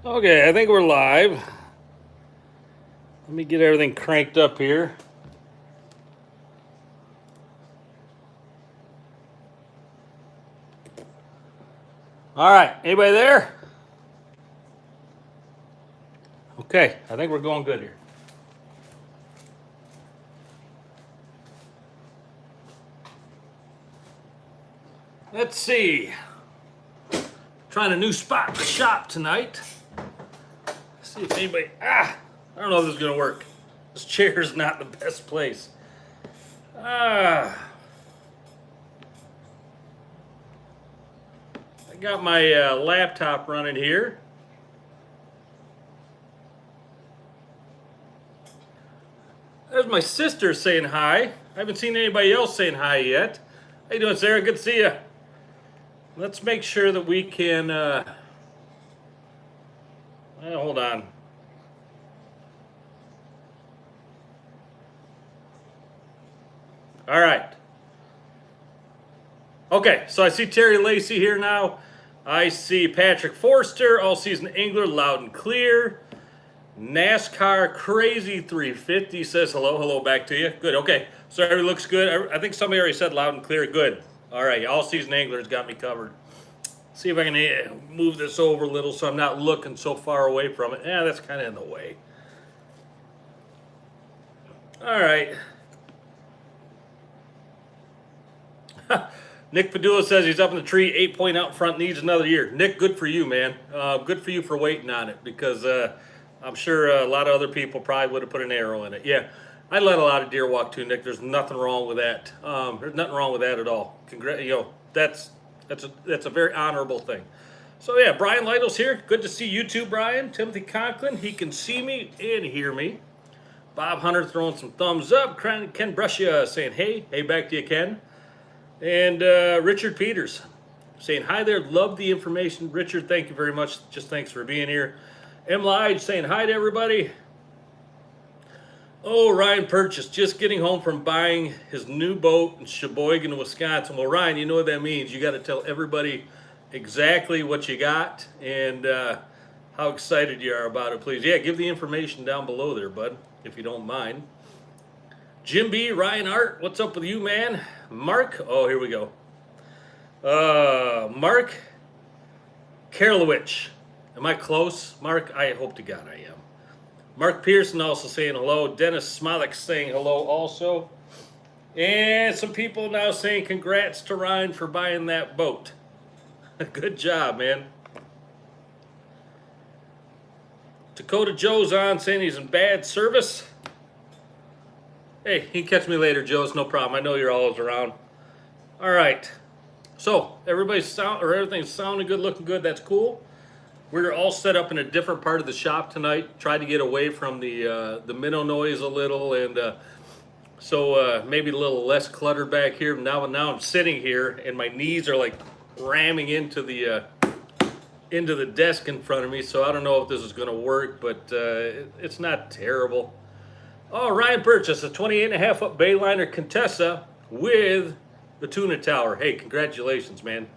Okay, I think we're live. Let me get everything cranked up here. All right, anybody there? Okay, I think we're going good here. Let's see. Trying a new spot to shop tonight. See if anybody. I don't know if this is gonna work. This chair is not the best place. I got my laptop running here. There's my sister saying hi. I haven't seen anybody else saying hi yet. How you doing, Sarah? Good to see you. Let's make sure that we can. Hold on. All right. Okay, so I see Terry Lacey here now. I see Patrick Forster, all season angler, loud and clear. NASCAR Crazy 350 says hello, hello back to you. Good, okay. So everything looks good. I think somebody already said loud and clear. Good. All right, all season angler's got me covered. See if I can move this over a little so I'm not looking so far away from it. Yeah, that's kind of in the way. All right. Nick Padula says he's up in the tree, 8-point out front, needs another year. Nick, good for you, man. Good for you for waiting on it because I'm sure a lot of other people probably would have put an arrow in it. Yeah, I let a lot of deer walk too, Nick. There's nothing wrong with that. There's nothing wrong with that at all. That's a very honorable thing. So yeah, Brian Lytle's here. Good to see you too, Brian. Timothy Conklin, he can see me and hear me. Bob Hunter throwing some thumbs up. Ken Bruscia saying hey back to you, Ken. And Richard Peters saying hi there. Love the information. Richard, thank you very much. Just thanks for being here. M. Lige saying hi to everybody. Oh, Ryan Purchase just getting home from buying his new boat in Sheboygan, Wisconsin. Well, Ryan, you know what that means. You got to tell everybody exactly what you got and how excited you are about it, please. Yeah, give the information down below there, bud, if you don't mind. Jim B, Ryan Art, what's up with you, man? Mark, oh, here we go. Mark Karlowicz. Am I close? Mark, I hope to God I am. Mark Pearson also saying hello. Dennis Smolik saying hello also. And some people now saying congrats to Ryan for buying that boat. Good job, man. Dakota Joe's on saying he's in bad service. Hey, you can catch me later, Joe. It's no problem. I know you're always around. All right. So everything's sounding good, looking good. That's cool. We're all set up in a different part of the shop tonight. Tried to get away from the minnow noise a little, and so maybe a little less cluttered back here. Now I'm sitting here, and my knees are like ramming into the desk in front of me. So I don't know if this is going to work, but it's not terrible. Oh, Ryan Purchase, a 28.5 foot Bayliner Contessa with the tuna tower. Hey, congratulations, man.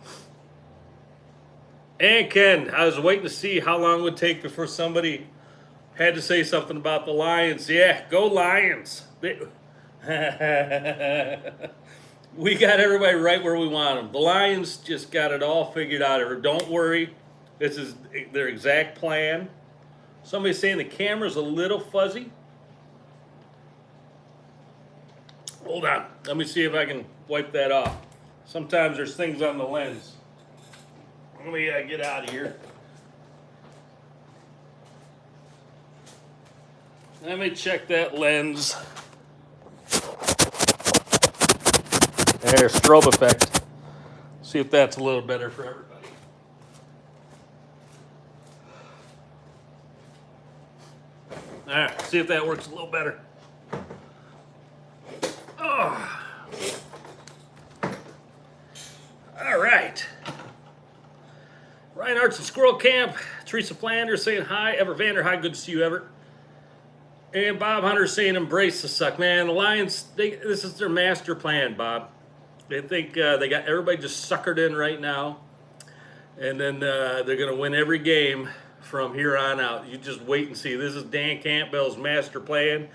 And Ken, I was waiting to see how long it would take before somebody had to say something about the Lions. Yeah, go Lions. We got everybody right where we want them. The Lions just got it all figured out. Don't worry. This is their exact plan. Somebody's saying the camera's a little fuzzy. Hold on. Let me see if I can wipe that off. Sometimes there's things on the lens. Let me get out of here. Let me check that lens. There's strobe effect. See if that's a little better for everybody. All right, see if that works a little better. Oh. All right. Ryan Arts and Squirrel Camp. Teresa Flanders saying hi. Ever Vander, hi. Good to see you, Ever. And Bob Hunter saying embrace the suck. Man, the Lions, this is their master plan, Bob. They think they got everybody just suckered in right now. And then they're going to win every game from here on out. You just wait and see. This is Dan Campbell's master plan.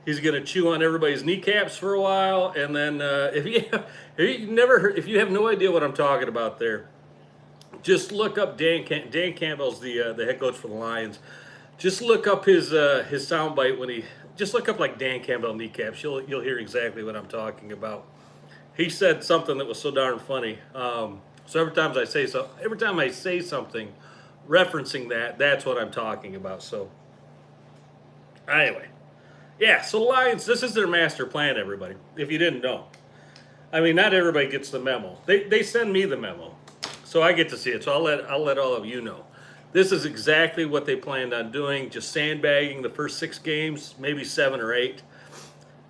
He's going to chew on everybody's kneecaps for a while, and then if you have no idea what I'm talking about there, just look up Dan Campbell's the head coach for the Lions. Just look up his soundbite when he just look up like Dan Campbell kneecaps. You'll hear exactly what I'm talking about. He said something that was so darn funny. So every time I say something referencing that, that's what I'm talking about. So anyway, yeah. So the Lions, this is their master plan, everybody. If you didn't know, I mean, not everybody gets the memo. They send me the memo, so I get to see it. So I'll let all of you know. This is exactly what they planned on doing. Just sandbagging the first 6 games, maybe 7 or 8,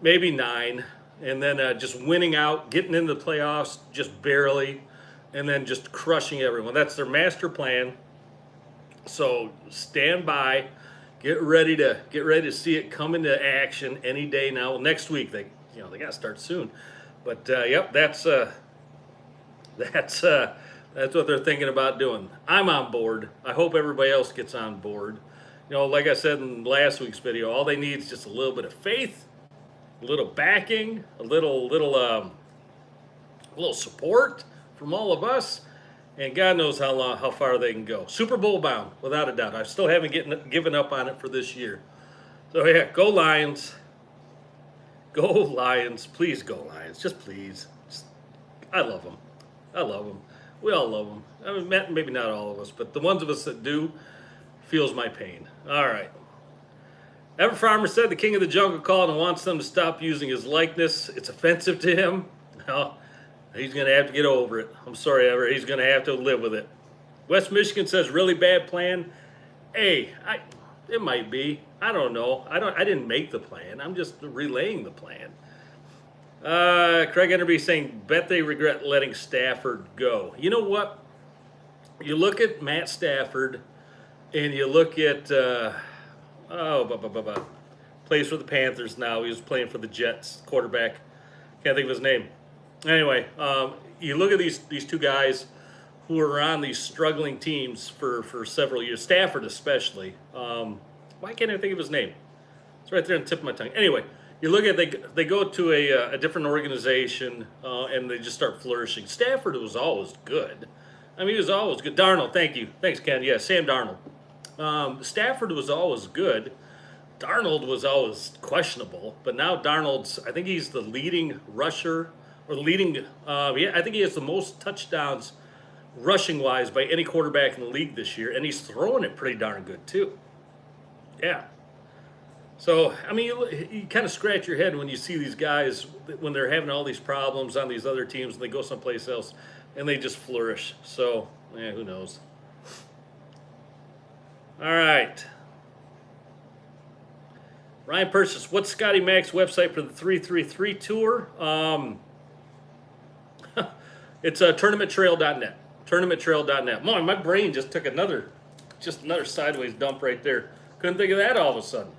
maybe 9, and then just winning out, getting into the playoffs just barely, and then just crushing everyone. That's their master plan. So stand by, get ready to see it come into action any day now. Well, next week they got to start soon, but yep, that's what they're thinking about doing. I'm on board. I hope everybody else gets on board. Like I said in last week's video, all they need is just a little bit of faith, a little backing, a little support from all of us, and God knows how far they can go. Super Bowl bound, without a doubt. I still haven't given up on it for this year. So yeah, go Lions. Go Lions. Please go Lions. Just please. I love them. I love them. We all love them. I mean, maybe not all of us, but the ones of us that do feels my pain. All right. Ever Farmer said the king of the jungle called and wants them to stop using his likeness. It's offensive to him. Well, he's going to have to get over it. I'm sorry, Ever. He's going to have to live with it. West Michigan says really bad plan. Hey, it might be. I don't know. I didn't make the plan. I'm just relaying the plan. Craig Enderby saying, bet they regret letting Stafford go. You know what? You look at Matt Stafford, and you look at, plays for the Panthers now. He was playing for the Jets, quarterback. Can't think of his name. Anyway, you look at these 2 guys who are on these struggling teams for several years. Stafford especially. Why can't I think of his name? It's right there on the tip of my tongue. Anyway. You look at they go to a different organization and they just start flourishing. Stafford was always good. I mean, he was always good. Darnold, thank you. Thanks, Ken. Yeah, Sam Darnold. Stafford was always good. Darnold was always questionable. But now I think he's the leading rusher, or the leading, I think he has the most touchdowns rushing-wise by any quarterback in the league this year. And he's throwing it pretty darn good, too. Yeah. So, I mean, you kind of scratch your head when you see these guys, when they're having all these problems on these other teams, and they go someplace else, and they just flourish. So, yeah, who knows? All right. Ryan Persis, what's Scotty Mack's website for the 333 tour? It's tournamenttrail.net. Tournamenttrail.net. Man, my brain just took another sideways dump right there. Couldn't think of that all of a sudden.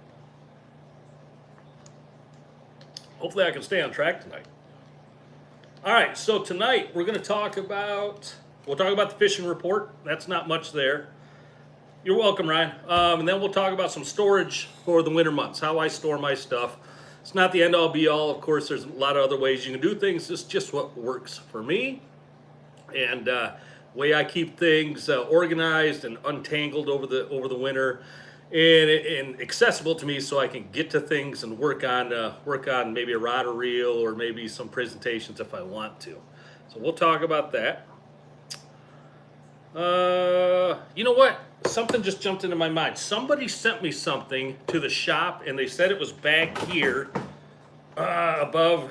Hopefully I can stay on track tonight. All right, so tonight we're going to talk about the fishing report. That's not much there. You're welcome, Ryan. And then we'll talk about some storage for the winter months, how I store my stuff. It's not the end-all, be-all. Of course, there's a lot of other ways you can do things. It's just what works for me. And way I keep things organized and untangled over the winter. And accessible to me, so I can get to things and work on maybe a rod or reel, or maybe some presentations if I want to. So we'll talk about that. You know what? Something just jumped into my mind. Somebody sent me something to the shop, and they said it was back here above.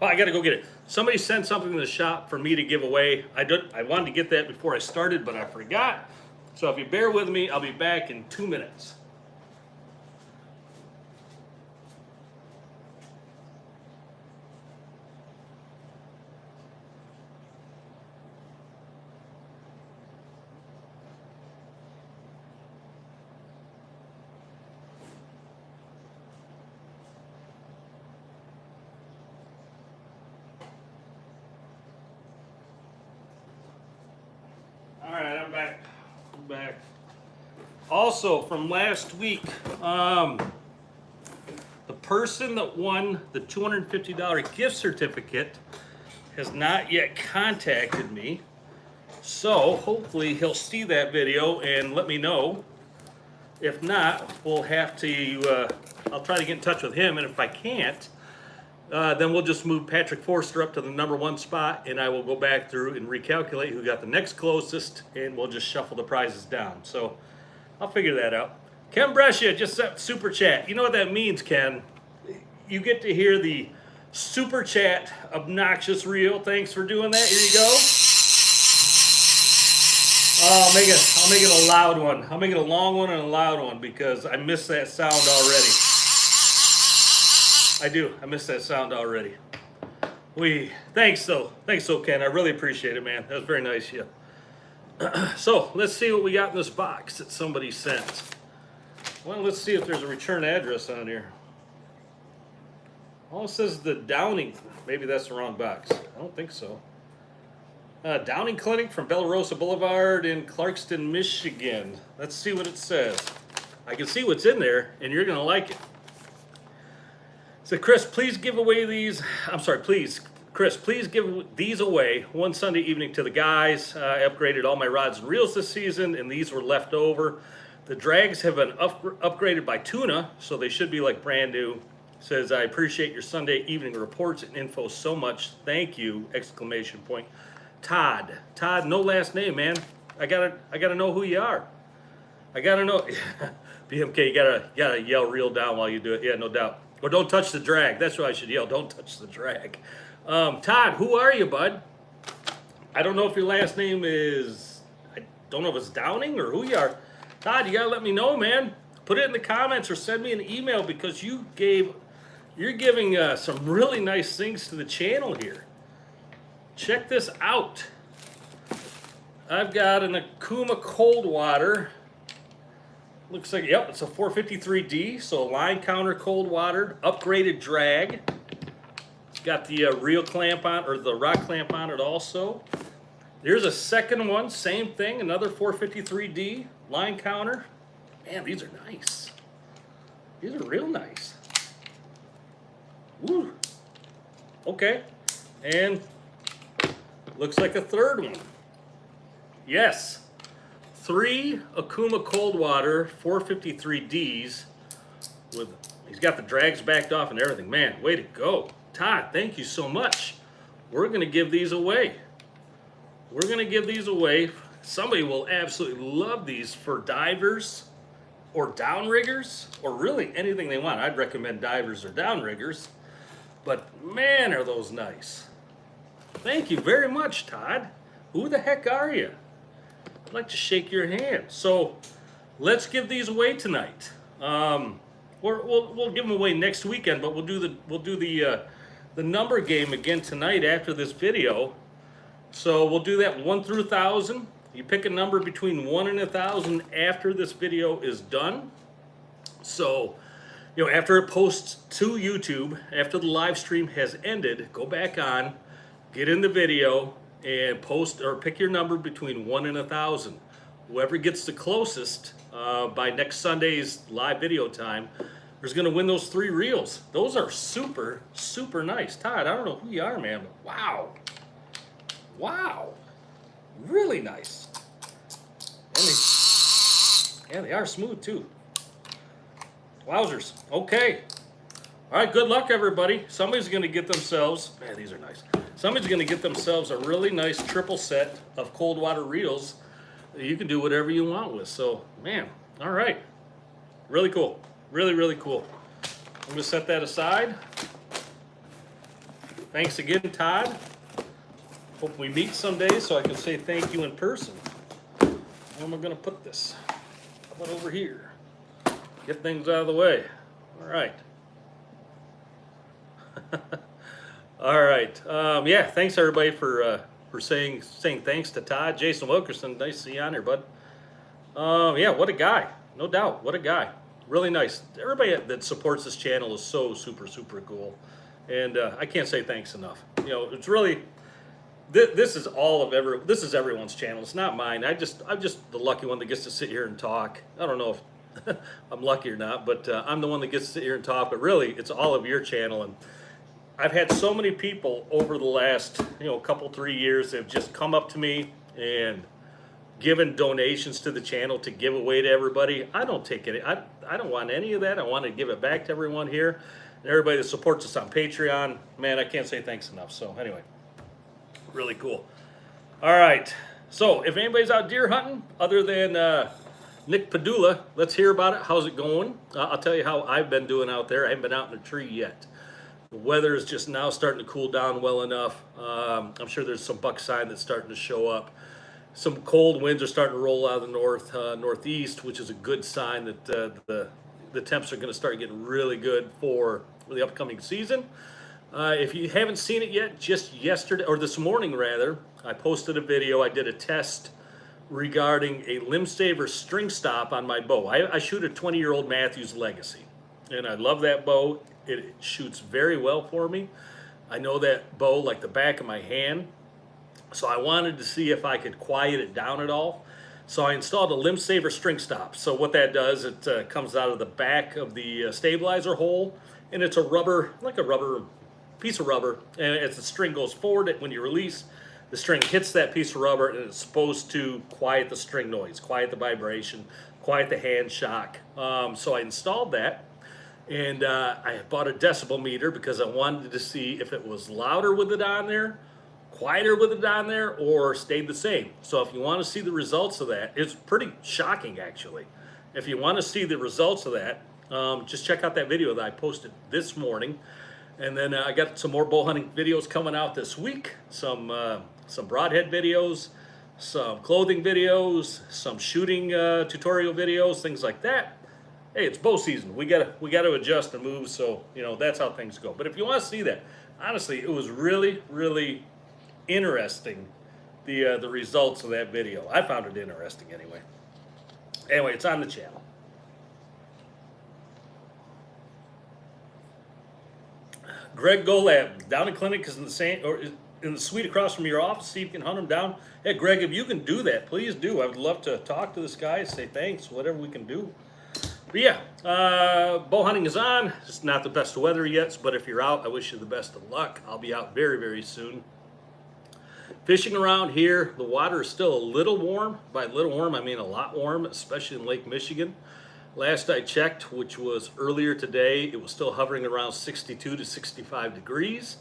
Oh, I got to go get it. Somebody sent something to the shop for me to give away. I wanted to get that before I started, but I forgot. So if you bear with me, I'll be back in 2 minutes. All right, I'm back. Also, from last week, the person that won the $250 gift certificate has not yet contacted me. So hopefully he'll see that video and let me know. If not, we'll have to, I'll try to get in touch with him, and if I can't, then we'll just move Patrick Forster up to the #1 spot, and I will go back through and recalculate who got the next closest, and we'll just shuffle the prizes down. So I'll figure that out. Ken Brescia just sent super chat. You know what that means, Ken? You get to hear the super chat obnoxious reel. Thanks for doing that. Here you go. I'll make it a loud one. I'll make it a long one and a loud one because I miss that sound already. I do. I miss that sound already. Thanks though, Ken. I really appreciate it, man. That was very nice of you. So let's see what we got in this box that somebody sent. Well, let's see if there's a return address on here. Oh, it says the Downing. Maybe that's the wrong box. I don't think so. Downing Clinic from Bella Rosa Boulevard in Clarkston, Michigan. Let's see what it says. I can see what's in there, and you're going to like it. So, Chris, please give away these. I'm sorry, please. Chris, please give these away one Sunday evening to the guys. I upgraded all my rods and reels this season, and these were left over. The drags have been upgraded by Tuna, so they should be like brand new. Says, I appreciate your Sunday evening reports and info so much. Thank you! Exclamation point. Todd, no last name, man. I gotta know who you are. I gotta know. BMK, you gotta yell real down while you do it. Yeah, no doubt. Or don't touch the drag. That's what I should yell. Don't touch the drag. Todd, who are you, bud? I don't know if your last name is. I don't know if it's Downing or who you are. Todd, you gotta let me know, man. Put it in the comments or send me an email because you're giving some really nice things to the channel here. Check this out. I've got an Akuma cold water. Looks like, yep, it's a 453D, so line counter cold water, upgraded drag. It's got the reel clamp on, or the rod clamp on it also. There's a second one, same thing, another 453D, line counter. Man, these are nice. These are real nice. Woo. Okay, and looks like a third one. Yes. 3 Akuma cold water 453Ds with, he's got the drags backed off and everything. Man, way to go. Todd, thank you so much. We're going to give these away. We're going to give these away. Somebody will absolutely love these for divers or downriggers or really anything they want. I'd recommend divers or downriggers. But man, are those nice. Thank you very much, Todd. Who the heck are you? I'd like to shake your hand. So let's give these away tonight. We'll give them away next weekend, but we'll do the number game again tonight after this video. So we'll do that 1 through 1,000. You pick a number between 1 and 1,000 after this video is done. So, you know, after it posts to YouTube, after the live stream has ended, go back on, get in the video, and post or pick your number between 1 and 1,000. Whoever gets the closest by next Sunday's live video time is going to win those 3 reels. Those are super, super nice. Todd, I don't know who you are, man, but wow. Wow. Really nice. And they are smooth, too. Wowzers. Okay. All right, good luck, everybody. Somebody's going to get themselves, man, these are nice. Somebody's going to get themselves a really nice triple set of cold water reels that you can do whatever you want with. So, man, all right. Really cool. Really, really cool. I'm going to set that aside. Thanks again, Todd. Hope we meet someday so I can say thank you in person. Where am I going to put this? How about over here? Get things out of the way. All right. All right. Yeah, thanks everybody for saying thanks to Todd. Jason Wilkerson, nice to see you on here, bud. Yeah, what a guy. No doubt. What a guy. Really nice. Everybody that supports this channel is so super, super cool. And I can't say thanks enough. You know, it's really, this is this is everyone's channel. It's not mine. I'm just the lucky one that gets to sit here and talk. I don't know if I'm lucky or not, but I'm the one that gets to sit here and talk. But really, it's all of your channel, and I've had so many people over the last couple 3 years that have just come up to me and given donations to the channel to give away to everybody. I don't take any. I don't want any of that. I want to give it back to everyone here and everybody that supports us on Patreon. Man, I can't say thanks enough. So anyway. Really cool. All right. So if anybody's out deer hunting other than Nick Padula, let's hear about it. How's it going? I'll tell you how I've been doing out there. I haven't been out in a tree yet. The weather is just now starting to cool down well enough. I'm sure there's some buck sign that's starting to show up. Some cold winds are starting to roll out of the northeast, which is a good sign that the temps are going to start getting really good for the upcoming season. If you haven't seen it yet, just yesterday, or this morning rather, I posted a video. I did a test regarding a limb saver string stop on my bow. I shoot a 20-year-old Matthews Legacy, and I love that bow. It shoots very well for me. I know that bow like the back of my hand, so I wanted to see if I could quiet it down at all. So I installed a limb saver string stop. So what that does, it comes out of the back of the stabilizer hole, and it's a rubber, like a rubber piece of rubber, and as the string goes forward, when you release, the string hits that piece of rubber, and it's supposed to quiet the string noise, quiet the vibration, quiet the hand shock. So I installed that, and I bought a decibel meter because I wanted to see if it was louder with it on there, quieter with it on there, or stayed the same. So if you want to see the results of that, it's pretty shocking actually. If you want to see the results of that, just check out that video that I posted this morning. And then I got some more bow hunting videos coming out this week. Some broadhead videos, some clothing videos, some shooting tutorial videos, things like that. Hey, it's bow season. We gotta adjust and move. So that's how things go. But if you want to see that, honestly, it was really, really interesting. The results of that video. I found it interesting anyway. Anyway, it's on the channel. Greg Golab, down in clinic is in the suite across from your office. See if you can hunt him down. Hey, Greg, if you can do that, please do. I would love to talk to this guy, say thanks, whatever we can do. But yeah, bow hunting is on. It's not the best weather yet, but if you're out, I wish you the best of luck. I'll be out very, very soon. Fishing around here, the water is still a little warm. By a little warm, I mean a lot warm, especially in Lake Michigan. Last I checked, which was earlier today, it was still hovering around 62 to 65 degrees.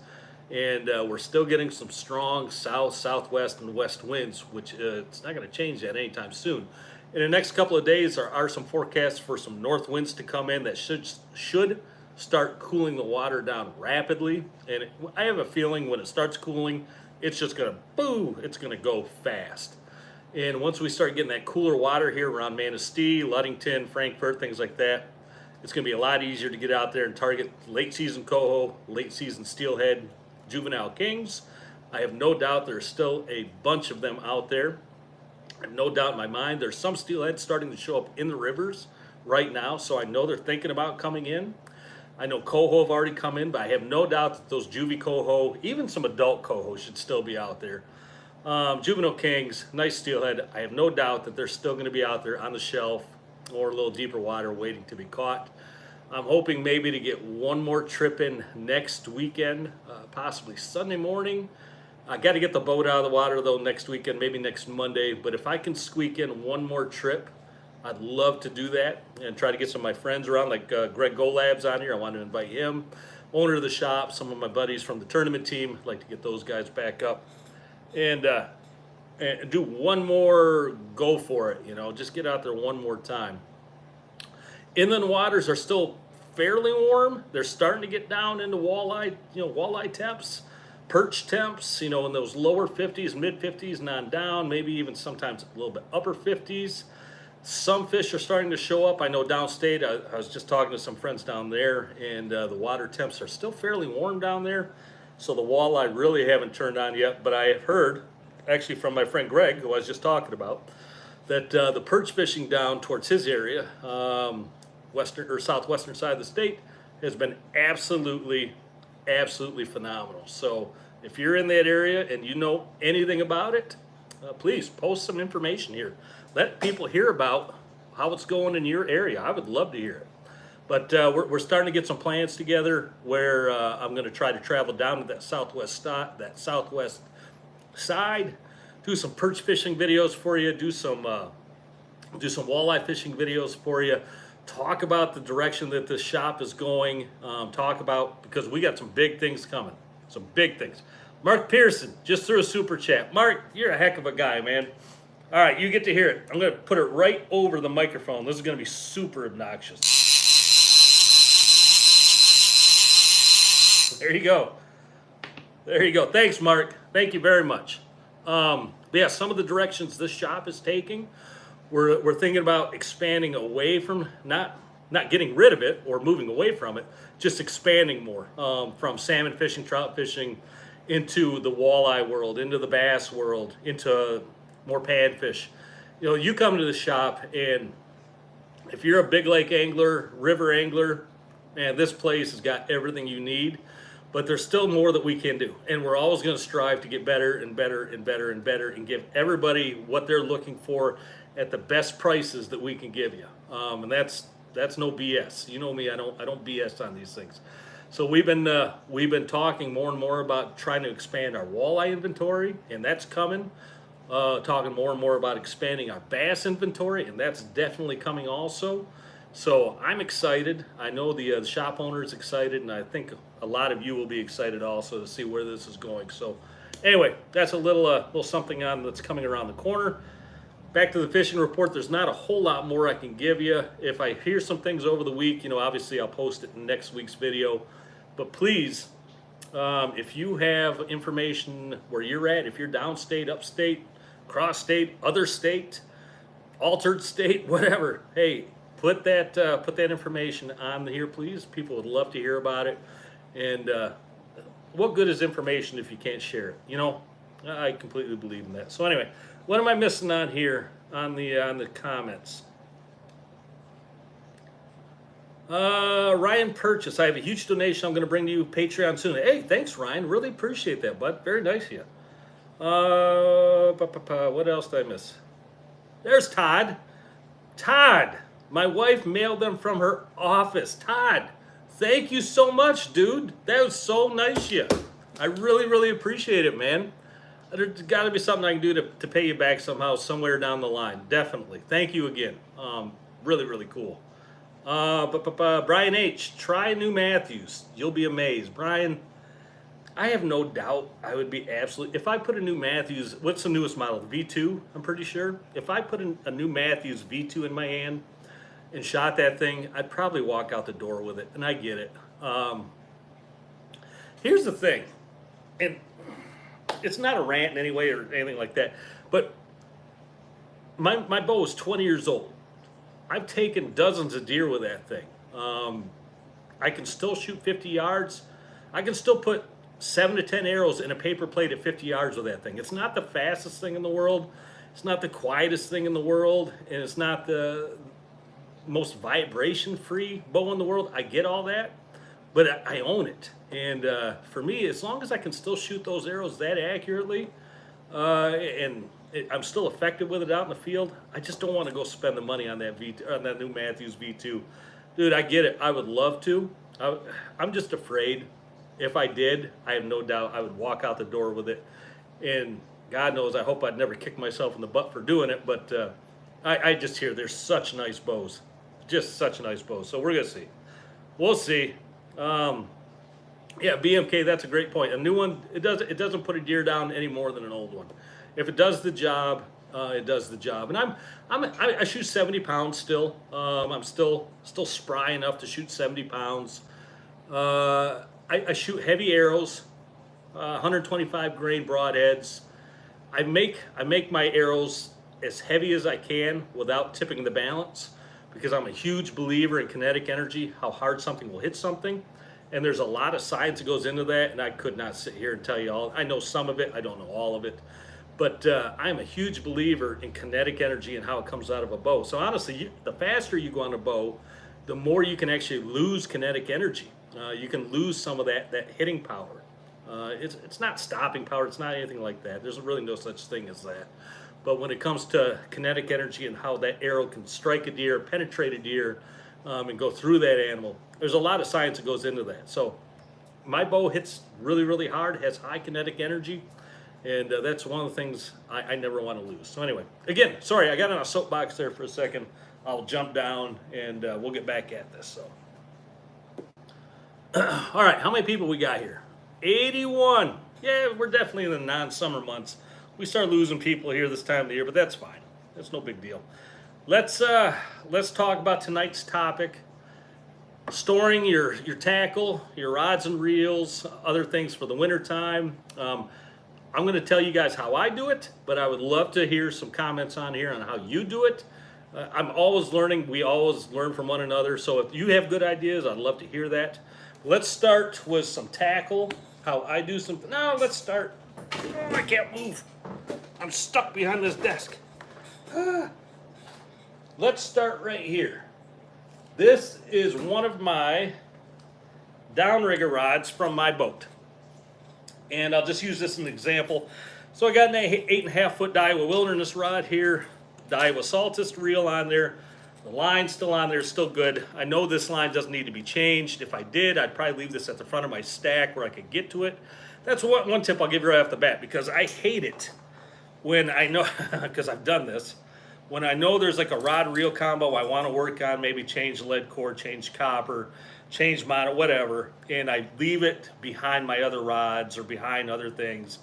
And we're still getting some strong south, southwest, and west winds, which it's not going to change that anytime soon. In the next couple of days, there are some forecasts for some north winds to come in that should start cooling the water down rapidly. And I have a feeling when it starts cooling, it's just going to, boo, it's going to go fast. And once we start getting that cooler water here around Manistee, Ludington, Frankfurt, things like that, it's going to be a lot easier to get out there and target late season coho, late season steelhead, juvenile kings. I have no doubt there's still a bunch of them out there. I have no doubt in my mind there's some steelhead starting to show up in the rivers right now, so I know they're thinking about coming in. I know coho have already come in, but I have no doubt that those juvie coho, even some adult coho, should still be out there. Juvenile kings, nice steelhead. I have no doubt that they're still going to be out there on the shelf or a little deeper water waiting to be caught. I'm hoping maybe to get one more trip in next weekend, possibly Sunday morning. I got to get the boat out of the water though next weekend, maybe next Monday. But if I can squeak in one more trip, I'd love to do that and try to get some of my friends around, like Greg Golab's on here. I want to invite him, owner of the shop, some of my buddies from the tournament team. I'd like to get those guys back up. And do one more go for it, just get out there one more time. Inland waters are still fairly warm. They're starting to get down into walleye temps, perch temps, in those lower 50s, mid 50s and on down, maybe even sometimes a little bit upper 50s. Some fish are starting to show up. I know downstate, I was just talking to some friends down there, and the water temps are still fairly warm down there. So the walleye really haven't turned on yet, but I have heard, actually from my friend Greg, who I was just talking about, that the perch fishing down towards his area, western or southwestern side of the state, has been absolutely phenomenal. So If you're in that area and you know anything about it, please post some information here. Let people hear about how it's going in your area. I would love to hear it. But we're starting to get some plans together where I'm going to try to travel down to that southwest side, do some perch fishing videos for you, do some walleye fishing videos for you, talk about the direction that this shop is going, talk about, because we got some big things coming, some big things. Mark Pearson just threw a super chat. Mark, you're a heck of a guy, man. All right, you get to hear it. I'm going to put it right over the microphone. This is going to be super obnoxious. There you go. There you go. Thanks, Mark. Thank you very much. Yeah, some of the directions this shop is taking, we're thinking about expanding away from, not getting rid of it or moving away from it, just expanding more, from salmon fishing, trout fishing, into the walleye world, into the bass world, into more panfish. You know, you come to the shop, and if you're a big lake angler, river angler, man, this place has got everything you need. But there's still more that we can do, and we're always going to strive to get better and better and better and better, and give everybody what they're looking for at the best prices that we can give you. And that's no BS. You know me, I don't BS on these things. So we've been talking more and more about trying to expand our walleye inventory, and that's coming. Talking more and more about expanding our bass inventory, and that's definitely coming also. So I'm excited. I know the shop owner is excited, and I think a lot of you will be excited also to see where this is going. So anyway, that's a little something on that's coming around the corner. Back to the fishing report. There's not a whole lot more I can give you. If I hear some things over the week, you know, obviously I'll post it in next week's video. But please, if you have information where you're at, if you're downstate, upstate, cross state, other state, altered state, whatever, hey, put that information on here, please. People would love to hear about it. And what good is information if you can't share it? You know, I completely believe in that. So anyway, what am I missing on here on the comments? Ryan Purchase, I have a huge donation I'm going to bring to you Patreon soon. Hey, thanks, Ryan. Really appreciate that, bud. Very nice of you. What else did I miss? There's Todd. Todd, my wife mailed them from her office. Todd, thank you so much, dude. That was so nice of you. I really, really appreciate it, man. There's got to be something I can do to pay you back somehow, somewhere down the line. Definitely. Thank you again. Really, really cool. Brian H., try new Matthews. You'll be amazed. Brian, I have no doubt I would be absolutely... If I put a new Matthews... What's the newest model? The V2, I'm pretty sure. If I put a new Matthews V2 in my hand and shot that thing, I'd probably walk out the door with it, and I get it. Here's the thing, and it's not a rant in any way or anything like that, but my bow is 20 years old. I've taken dozens of deer with that thing. I can still shoot 50 yards. I can still put 7 to 10 arrows in a paper plate at 50 yards with that thing. It's not the fastest thing in the world. It's not the quietest thing in the world, and it's not the most vibration-free bow in the world. I get all that, but I own it. And for me, as long as I can still shoot those arrows that accurately, I'm still effective with it out in the field, I just don't want to go spend the money on that new Matthews V2. Dude, I get it. I would love to. I'm just afraid. If I did, I have no doubt I would walk out the door with it. And God knows, I hope I'd never kick myself in the butt for doing it. But I just hear there's such nice bows. Just such nice bows. So we're going to see. We'll see. Yeah, BMK, that's a great point. A new one, it doesn't put a deer down any more than an old one. If it does the job, it does the job. And I shoot 70 pounds still. I'm still spry enough to shoot 70 pounds. I shoot heavy arrows, 125 grain broadheads. I make my arrows as heavy as I can without tipping the balance, because I'm a huge believer in kinetic energy, how hard something will hit something. And there's a lot of science that goes into that, and I could not sit here and tell you all. I know some of it, I don't know all of it. But I'm a huge believer in kinetic energy and how it comes out of a bow. So honestly, the faster you go on a bow, the more you can actually lose kinetic energy. You can lose some of that hitting power. It's not stopping power. It's not anything like that. There's really no such thing as that. But when it comes to kinetic energy and how that arrow can strike a deer, penetrate a deer, and go through that animal, there's a lot of science that goes into that. So my bow hits really, really hard, has high kinetic energy, and that's one of the things I never want to lose. So anyway, again, sorry, I got on a soapbox there for a second. I'll jump down, and we'll get back at this. So, all right, how many people we got here? 81. Yeah, we're definitely in the non-summer months. We start losing people here this time of the year, but that's fine. That's no big deal. Let's talk about tonight's topic: storing your tackle, your rods and reels, other things for the winter time. I'm going to tell you guys how I do it, but I would love to hear some comments on here on how you do it. I'm always learning. We always learn from one another. So if you have good ideas, I'd love to hear that. Let's start with some tackle. How I do some. No, let's start. Oh, I can't move. I'm stuck behind this desk. Let's start right here. This is one of my downrigger rods from my boat. And I'll just use this as an example. So I got an 8.5 foot Daiwa Wilderness rod here. Daiwa Saltist reel on there. The line's still on there, still good. I know this line doesn't need to be changed. If I did, I'd probably leave this at the front of my stack where I could get to it. That's one tip I'll give you right off the bat, because I hate it when I know, because I've done this, when I know there's like a rod reel combo I want to work on, maybe change lead core, change copper, change mono, whatever, and I leave it behind my other rods or behind other things.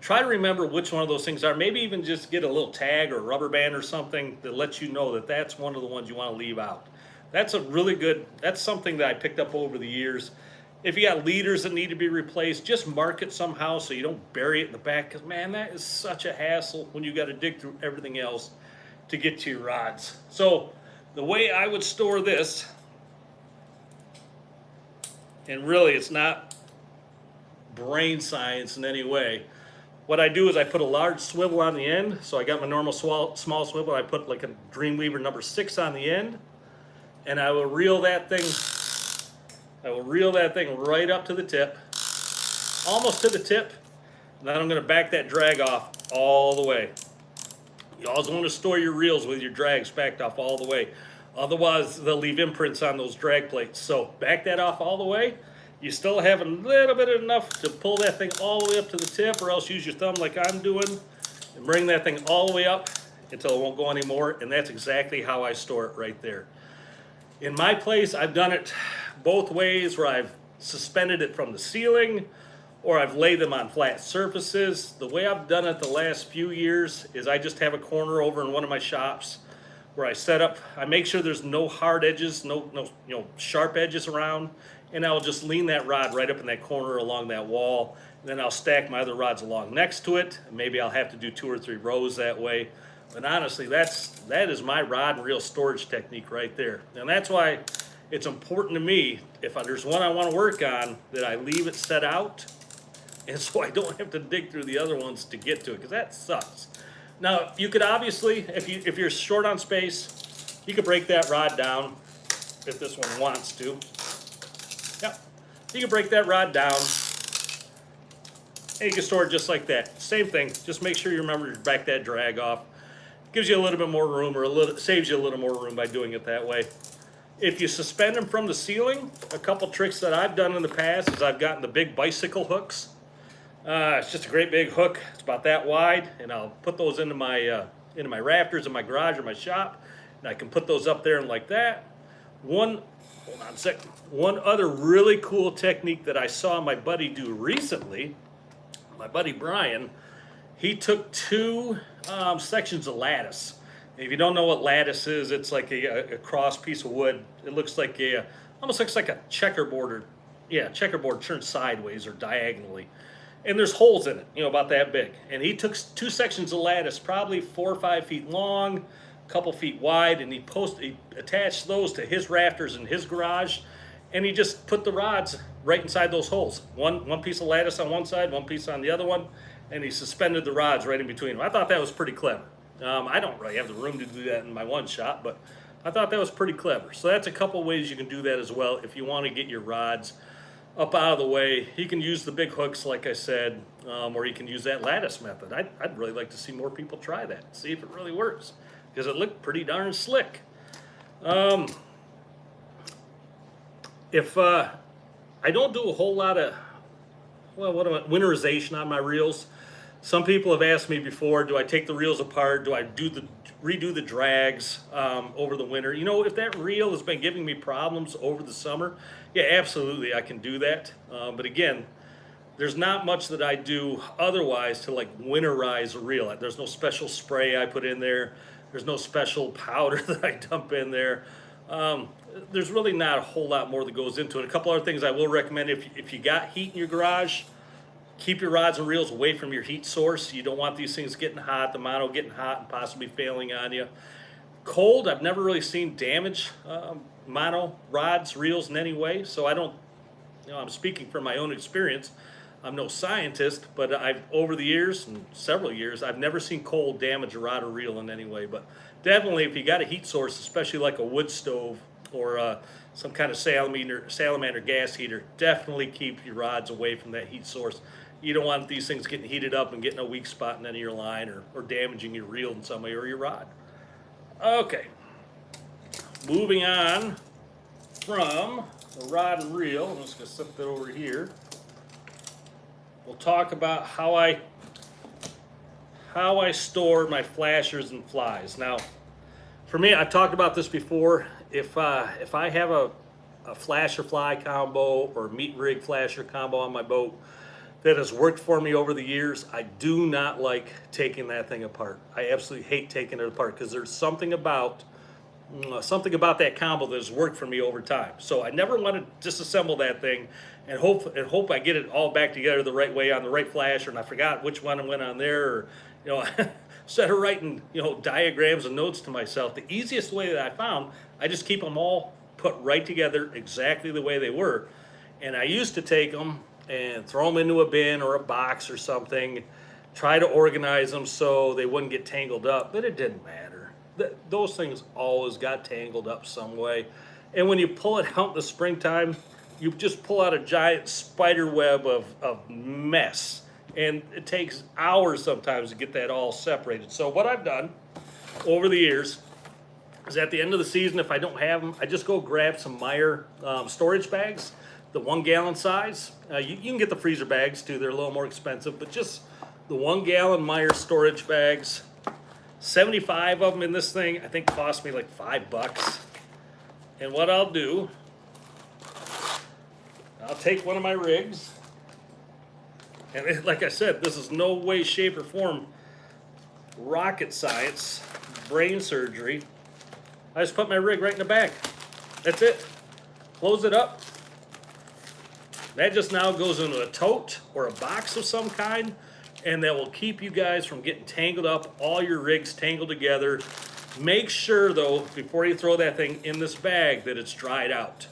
Try to remember which one of those things are. Maybe even just get a little tag or a rubber band or something that lets you know that that's one of the ones you want to leave out. That's a really good, that's something that I picked up over the years. If you got leaders that need to be replaced, just mark it somehow so you don't bury it in the back, because man, that is such a hassle when you got to dig through everything else to get to your rods. So the way I would store this, and really it's not brain science in any way, what I do is I put a large swivel on the end. So I got my normal small swivel. I put like a Dreamweaver number 6 on the end, and I will reel that thing. I will reel that thing right up to the tip, almost to the tip. And then I'm going to back that drag off all the way. You always want to store your reels with your drags backed off all the way. Otherwise, they'll leave imprints on those drag plates. So back that off all the way. You still have a little bit enough to pull that thing all the way up to the tip, or else use your thumb like I'm doing and bring that thing all the way up until it won't go anymore. And that's exactly how I store it right there. In my place, I've done it both ways, where I've suspended it from the ceiling or I've laid them on flat surfaces. The way I've done it the last few years is I just have a corner over in one of my shops where I set up, I make sure there's no hard edges, no sharp edges around, and I'll just lean that rod right up in that corner along that wall, and then I'll stack my other rods along next to it, and maybe I'll have to do 2 or 3 rows that way. But honestly, that is my rod and reel storage technique right there. And that's why it's important to me, if there's one I want to work on, that I leave it set out, and so I don't have to dig through the other ones to get to it, because that sucks. Now, you could obviously, if you're short on space, you could break that rod down if this one wants to. Yep. You can break that rod down, and you can store it just like that. Same thing, just make sure you remember to back that drag off. Gives you a little bit more room, or saves you a little more room by doing it that way. If you suspend them from the ceiling, a couple tricks that I've done in the past is I've gotten the big bicycle hooks. It's just a great big hook. It's about that wide, and I'll put those into my rafters in my garage or my shop, and I can put those up there and like that. Hold on a second. One other really cool technique that I saw my buddy do recently, my buddy Brian, he took 2 sections of lattice. If you don't know what lattice is, it's like a cross piece of wood. It looks like almost looks like a checkerboard turned sideways or diagonally. And there's holes in it, about that big. And he took 2 sections of lattice, probably 4 or 5 feet long, a couple feet wide, and he attached those to his rafters in his garage, and he just put the rods right inside those holes. One piece of lattice on one side, one piece on the other one, and he suspended the rods right in between them. I thought that was pretty clever. I don't really have the room to do that in my one shop, but I thought that was pretty clever. So that's a couple ways you can do that as well if you want to get your rods up out of the way. You can use the big hooks, like I said, or you can use that lattice method. I'd really like to see more people try that, see if it really works, because it looked pretty darn slick. If I don't do a whole lot of, winterization on my reels. Some people have asked me before, do I take the reels apart? Do I redo the drags over the winter? You know, if that reel has been giving me problems over the summer, yeah, absolutely, I can do that. But again, there's not much that I do otherwise to like winterize a reel. There's no special spray I put in there. There's no special powder that I dump in there. There's really not a whole lot more that goes into it. A couple other things I will recommend: if you got heat in your garage, keep your rods and reels away from your heat source. You don't want these things getting hot, the mono getting hot and possibly failing on you. Cold, I've never really seen damage mono rods, reels in any way. So I don't, I'm speaking from my own experience. I'm no scientist, but over the years, and several years, I've never seen cold damage a rod or reel in any way. But definitely, if you got a heat source, especially like a wood stove or some kind of salamander gas heater, definitely keep your rods away from that heat source. You don't want these things getting heated up and getting a weak spot in any of your line or damaging your reel in some way or your rod. Okay, moving on from the rod and reel, I'm just going to set that over here. We'll talk about how I store my flashers and flies. Now, for me, I've talked about this before. If I have a flasher fly combo or meat rig flasher combo on my boat that has worked for me over the years, I do not like taking that thing apart. I absolutely hate taking it apart because there's something about that combo that has worked for me over time. So I never want to disassemble that thing and hope I get it all back together the right way on the right flasher, and I forgot which one went on there, or instead of writing diagrams and notes to myself, the easiest way that I found, I just keep them all put right together exactly the way they were. And I used to take them and throw them into a bin or a box or something, try to organize them so they wouldn't get tangled up, but it didn't matter. Those things always got tangled up some way. And when you pull it out in the springtime, you just pull out a giant spider web of mess. And it takes hours sometimes to get that all separated. So what I've done over the years is at the end of the season, if I don't have them, I just go grab some Meyer storage bags, the 1 gallon size. You can get the freezer bags too, they're a little more expensive, but just the 1 gallon Meyer storage bags. 75 of them in this thing, I think cost me like $5. And what I'll do, I'll take one of my rigs, and like I said, this is no way, shape, or form rocket science, brain surgery. I just put my rig right in the bag. That's it. Close it up. That just now goes into a tote or a box of some kind, and that will keep you guys from getting tangled up, all your rigs tangled together. Make sure, though, before you throw that thing in this bag, that it's dried out.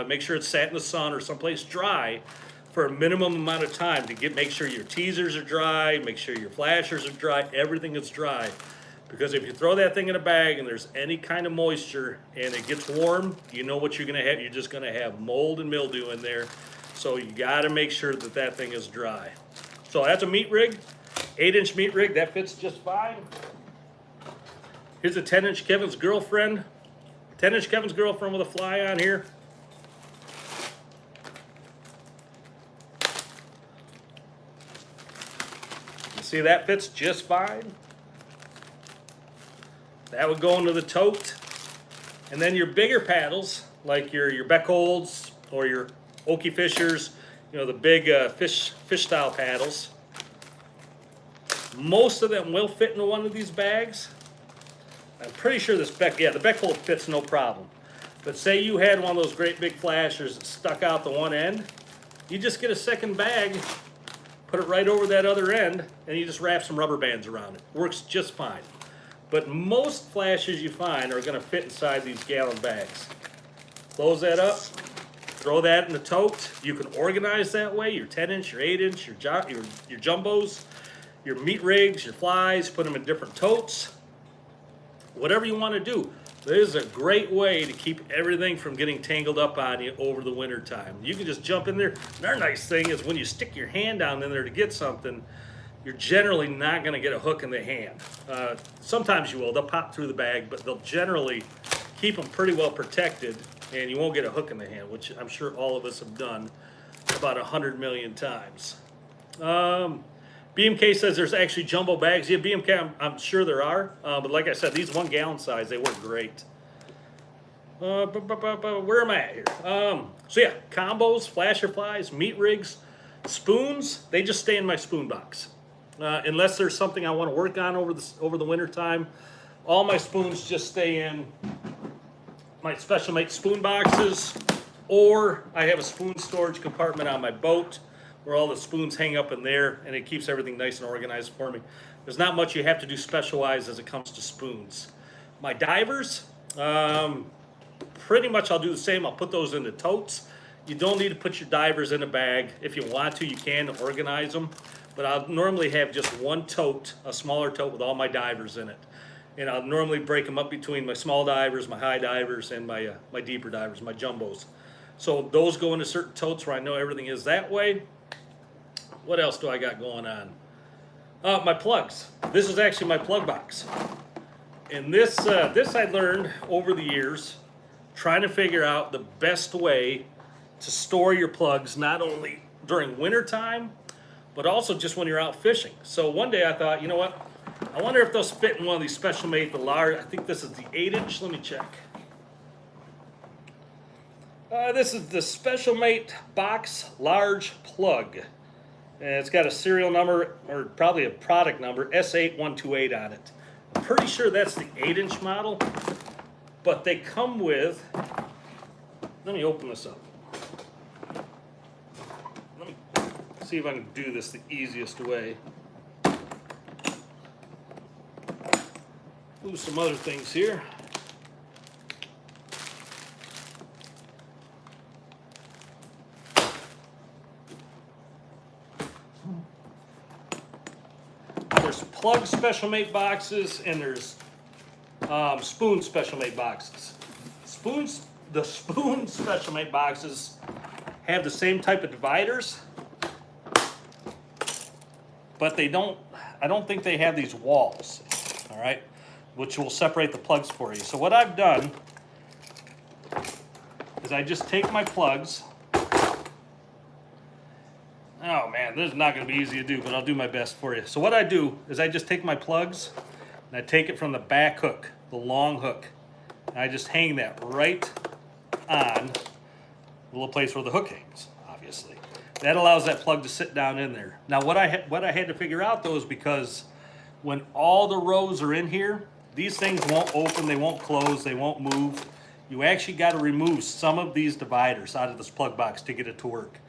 Make sure it's sat in the sun or someplace dry for a minimum amount of time to make sure your teasers are dry, make sure your flashers are dry, everything is dry. Because if you throw that thing in a bag and there's any kind of moisture and it gets warm, you know what you're going to have. You're just going to have mold and mildew in there. So you got to make sure that that thing is dry. So that's a meat rig, 8-inch meat rig. That fits just fine. Here's a 10-inch Kevin's girlfriend. 10-inch Kevin's girlfriend with a fly on here. You see that fits just fine. That would go into the tote. And then your bigger paddles, like your Beckholds or your Okie Fishers, the big fish style paddles. Most of them will fit into one of these bags. I'm pretty sure the Beckhold fits no problem. But say you had one of those great big flashers that stuck out the one end, you just get a second bag, put it right over that other end, and you just wrap some rubber bands around it. Works just fine. But most flashers you find are going to fit inside these gallon bags. Close that up, throw that in the tote. You can organize that way, your 10-inch, your 8-inch, your jumbos, your meat rigs, your flies, put them in different totes. Whatever you want to do. This is a great way to keep everything from getting tangled up on you over the winter time. You can just jump in there. Another nice thing is when you stick your hand down in there to get something, you're generally not going to get a hook in the hand. Sometimes you will. They'll pop through the bag, but they'll generally keep them pretty well protected, and you won't get a hook in the hand, which I'm sure all of us have done about 100 million times. BMK says there's actually jumbo bags. Yeah, BMK, I'm sure there are. But like I said, these 1 gallon size, they work great. Where am I at here? So yeah, combos, flasher flies, meat rigs, spoons, they just stay in my spoon box. Unless there's something I want to work on over the winter time, all my spoons just stay in my Special Mate spoon boxes, or I have a spoon storage compartment on my boat where all the spoons hang up in there, and it keeps everything nice and organized for me. There's not much you have to do special-wise as it comes to spoons. My divers, pretty much I'll do the same. I'll put those into totes. You don't need to put your divers in a bag. If you want to, you can organize them. But I'll normally have just one tote, a smaller tote with all my divers in it. And I'll normally break them up between my small divers, my high divers, and my deeper divers, my jumbos. So those go into certain totes where I know everything is that way. What else do I got going on? My plugs. This is actually my plug box. And this I learned over the years, trying to figure out the best way to store your plugs, not only during winter time, but also just when you're out fishing. So one day I thought, you know what? I wonder if those fit in one of these Special Mate, the large, I think this is the 8-inch. Let me check. This is the Special Mate box large plug. And it's got a serial number, or probably a product number, S8128 on it. I'm pretty sure that's the 8-inch model, but they come with, let me open this up. Let me see if I can do this the easiest way. Move some other things here. There's plug Special Mate boxes, and there's spoon Special Mate boxes. The spoon Special Mate boxes have the same type of dividers, but they don't. I don't think they have these walls. All right, which will separate the plugs for you. So what I've done is I just take my plugs. Oh man, this is not going to be easy to do, but I'll do my best for you. So what I do is I just take my plugs and I take it from the back hook, the long hook, and I just hang that right on the little place where the hook hangs, obviously. That allows that plug to sit down in there. Now what I had to figure out though is because when all the rows are in here, these things won't open, they won't close, they won't move. You actually got to remove some of these dividers out of this plug box to get it to work.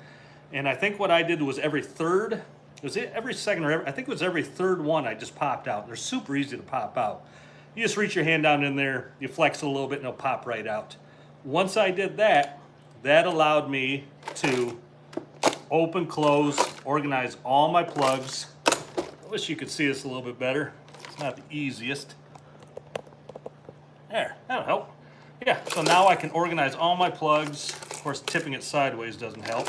And I think what I did was every third, was it every second or I think it was every third one I just popped out. They're super easy to pop out. You just reach your hand down in there, you flex it a little bit and it'll pop right out. Once I did that, that allowed me to open, close, organize all my plugs. I wish you could see this a little bit better. It's not the easiest. There, that'll help. Yeah, so now I can organize all my plugs. Of course, tipping it sideways doesn't help.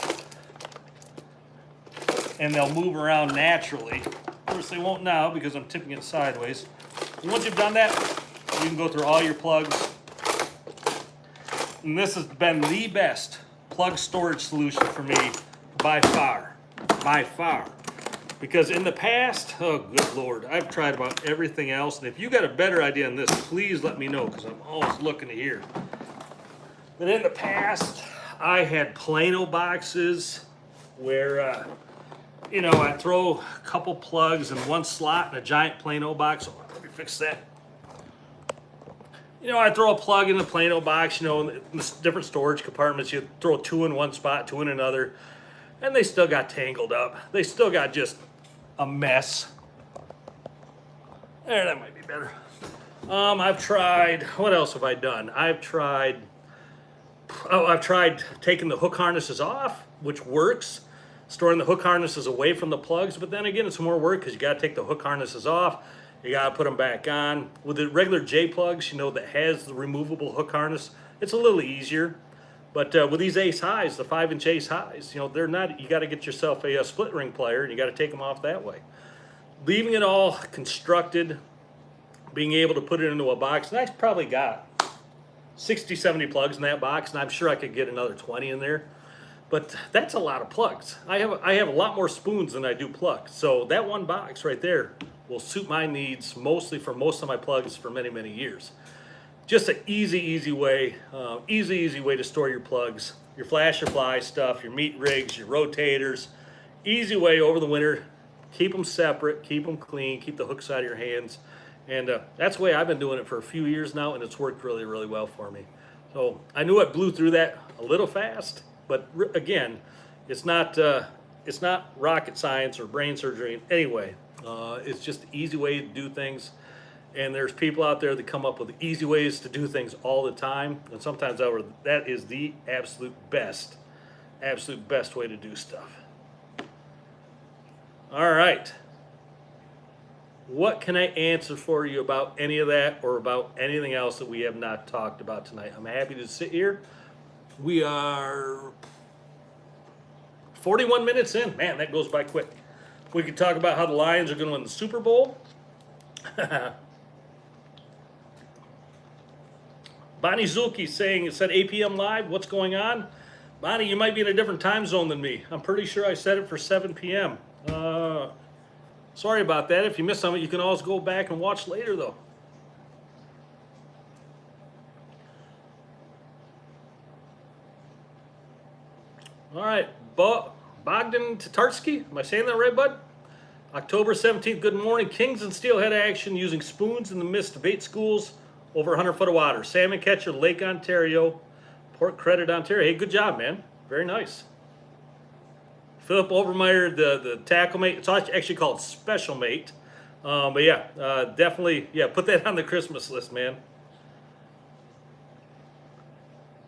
And they'll move around naturally. Of course, they won't now because I'm tipping it sideways. And once you've done that, you can go through all your plugs. And this has been the best plug storage solution for me by far. By far. Because in the past, oh good Lord, I've tried about everything else. And if you got a better idea on this, please let me know because I'm always looking to hear. But in the past, I had Plano boxes where, you know, I throw a couple plugs in one slot in a giant Plano box. Oh, let me fix that. You know, I throw a plug in the Plano box, you know, in the different storage compartments. You throw two in one spot, two in another. And they still got tangled up. They still got just a mess. There, that might be better. I've tried, what else have I done? I've tried taking the hook harnesses off, which works. Storing the hook harnesses away from the plugs, but then again, it's more work because you got to take the hook harnesses off You got to put them back on. With the regular J plugs, you know, that has the removable hook harness, it's a little easier. But with these Ace Highs, the 5-inch Ace Highs, you know, they're not, you got to get yourself a split ring player, and you got to take them off that way. Leaving it all constructed, being able to put it into a box, and I probably got 60, 70 plugs in that box, and I'm sure I could get another 20 in there. But that's a lot of plugs. I have a lot more spoons than I do plugs. So that one box right there will suit my needs mostly for most of my plugs for many, many years. Just an easy way to store your plugs, your flash or fly stuff, your meat rigs, your rotators. Easy way over the winter. Keep them separate, keep them clean, keep the hooks out of your hands. And that's the way I've been doing it for a few years now, and it's worked really, really well for me. So I knew I blew through that a little fast, but again, it's not rocket science or brain surgery anyway. It's just an easy way to do things. And there's people out there that come up with easy ways to do things all the time. And sometimes that is the absolute best way to do stuff. All right. What can I answer for you about any of that or about anything else that we have not talked about tonight? I'm happy to sit here. We are 41 minutes in. Man, that goes by quick. We could talk about how the Lions are going to win the Super Bowl. Bonnie Zulke saying it said 8 p.m. live. What's going on? Bonnie, you might be in a different time zone than me. I'm pretty sure I set it for 7 p.m. Sorry about that. If you missed something, you can always go back and watch later, though. All right, Bogdan Tatarsky. Am I saying that right, bud? October 17th, good morning. Kings and steelhead action using spoons in the mist bait schools over 100 foot of water. Salmon catcher, Lake Ontario, Port Credit, Ontario. Hey, good job, man. Very nice. Philip Overmeyer, the tackle mate. It's actually called Special Mate. But yeah, definitely, yeah, put that on the Christmas list, man.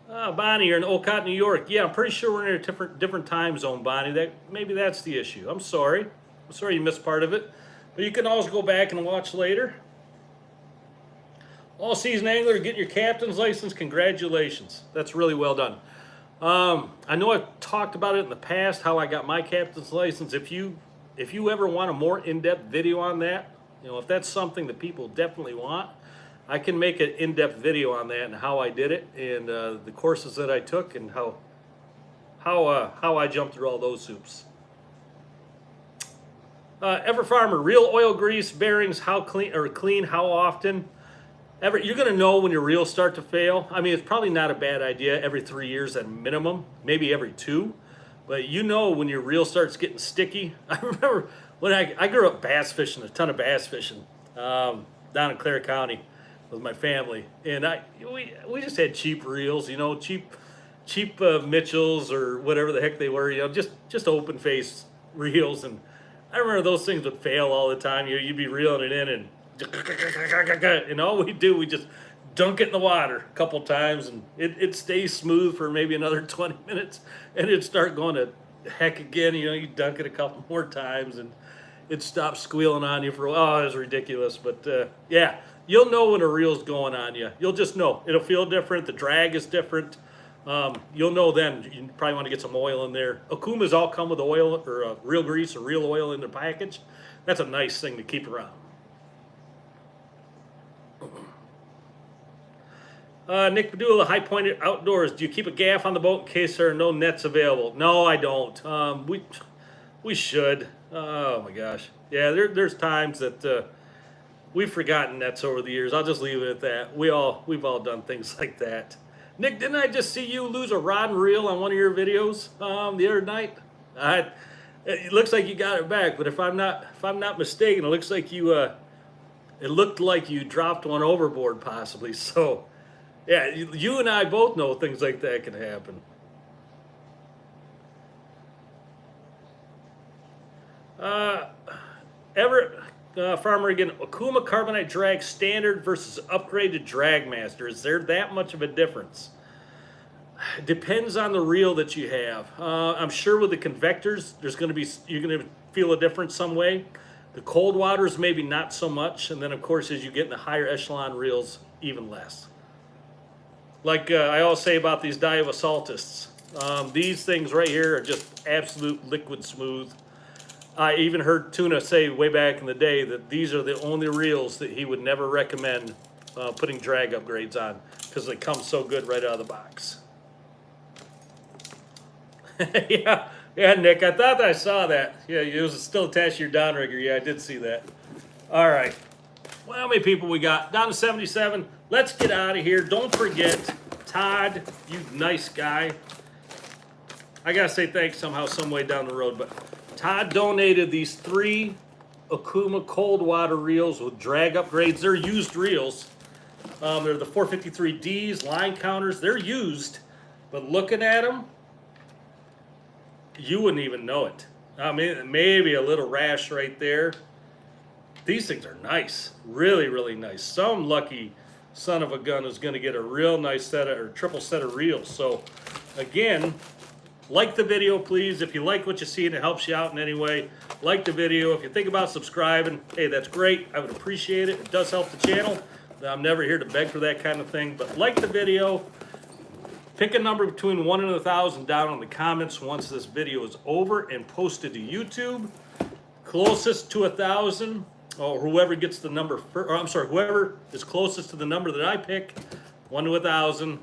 Bonnie, you're in Olcott, New York. Yeah, I'm pretty sure we're in a different time zone, Bonnie. Maybe that's the issue. I'm sorry. I'm sorry you missed part of it. But you can always go back and watch later. All-season angler, getting your captain's license. Congratulations. That's really well done. I know I've talked about it in the past, how I got my captain's license. If you ever want a more in-depth video on that, you know, if that's something that people definitely want, I can make an in-depth video on that and how I did it and the courses that I took and how I jumped through all those hoops. Ever Farmer, real oil grease bearings, how clean, how often? You're going to know when your reels start to fail. I mean, it's probably not a bad idea every 3 years at minimum, maybe every 2. But you know when your reel starts getting sticky. I remember when I grew up bass fishing, a ton of bass fishing down in Clare County with my family. And we just had cheap reels, you know, cheap Mitchells or whatever the heck they were, you know, just open face reels. And I remember those things would fail all the time. You'd be reeling it in and all we just dunk it in the water a couple times and it stays smooth for maybe another 20 minutes and it'd start going to heck again. You know, you dunk it a couple more times and it stops squealing on you for a while. Oh, it was ridiculous. But yeah, you'll know when a reel's going on you. You'll just know. It'll feel different. The drag is different. You'll know then. You probably want to get some oil in there. Okumas all come with oil or reel grease or reel oil in their package. That's a nice thing to keep around. Nick Padula, High Point Outdoors. Do you keep a gaff on the boat in case there are no nets available? No, I don't. We should. Oh my gosh. Yeah, there's times that we've forgotten nets over the years. I'll just leave it at that. We've all done things like that. Nick, didn't I just see you lose a rod and reel on one of your videos the other night? It looks like you got it back, but if I'm not mistaken, it looks like it looked like you dropped one overboard possibly. So. Yeah, you and I both know things like that can happen. Everett Farmer again, Okuma Carbonite Drag Standard versus upgraded Dragmaster. Is there that much of a difference? Depends on the reel that you have. I'm sure with the convectors, you're going to feel a difference some way. The cold waters, maybe not so much. And then, of course, as you get in the higher echelon reels, even less. Like I always say about these Daiwa Saltists, these things right here are just absolute liquid smooth. I even heard Tuna say way back in the day that these are the only reels that he would never recommend putting drag upgrades on because they come so good right out of the box. Yeah, Nick, I thought I saw that. Yeah, it was still attached to your downrigger. Yeah, I did see that. All right. Well, how many people we got? Down to 77. Let's get out of here. Don't forget, Todd, you nice guy. I got to say thanks somehow, some way down the road, but Todd donated these 3 Okuma cold water reels with drag upgrades. They're used reels. They're the 453Ds, line counters. They're used, but looking at them, you wouldn't even know it. I mean, maybe a little rash right there. These things are nice, really, really nice. Some lucky son of a gun is going to get a real nice set of, or triple set of reels. So, again, like the video, please. If you like what you see and it helps you out in any way, like the video. If you think about subscribing, hey, that's great. I would appreciate it. It does help the channel. I'm never here to beg for that kind of thing, but like the video. Pick a number between 1 and 1,000 down in the comments once this video is over and posted to YouTube. Closest to 1,000, or whoever gets the number first, or I'm sorry, whoever is closest to the number that I pick, 1 to 1,000,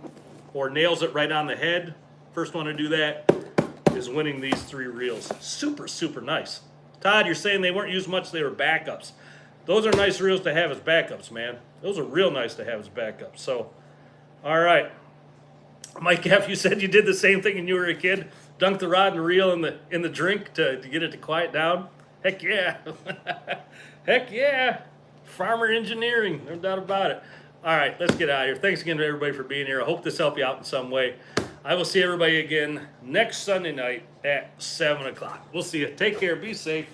or nails it right on the head. First one to do that is winning these 3 reels. Super, super nice. Todd, you're saying they weren't used much, they were backups. Those are nice reels to have as backups, man. Those are real nice to have as backups. So, all right. Mike F., you said you did the same thing when you were a kid. Dunked the rod and reel in the drink to get it to quiet down. Heck yeah. Heck yeah. Farmer engineering, no doubt about it. All right, let's get out of here. Thanks again to everybody for being here. I hope this helped you out in some way. I will see everybody again next Sunday night at 7 o'clock. We'll see you. Take care. Be safe.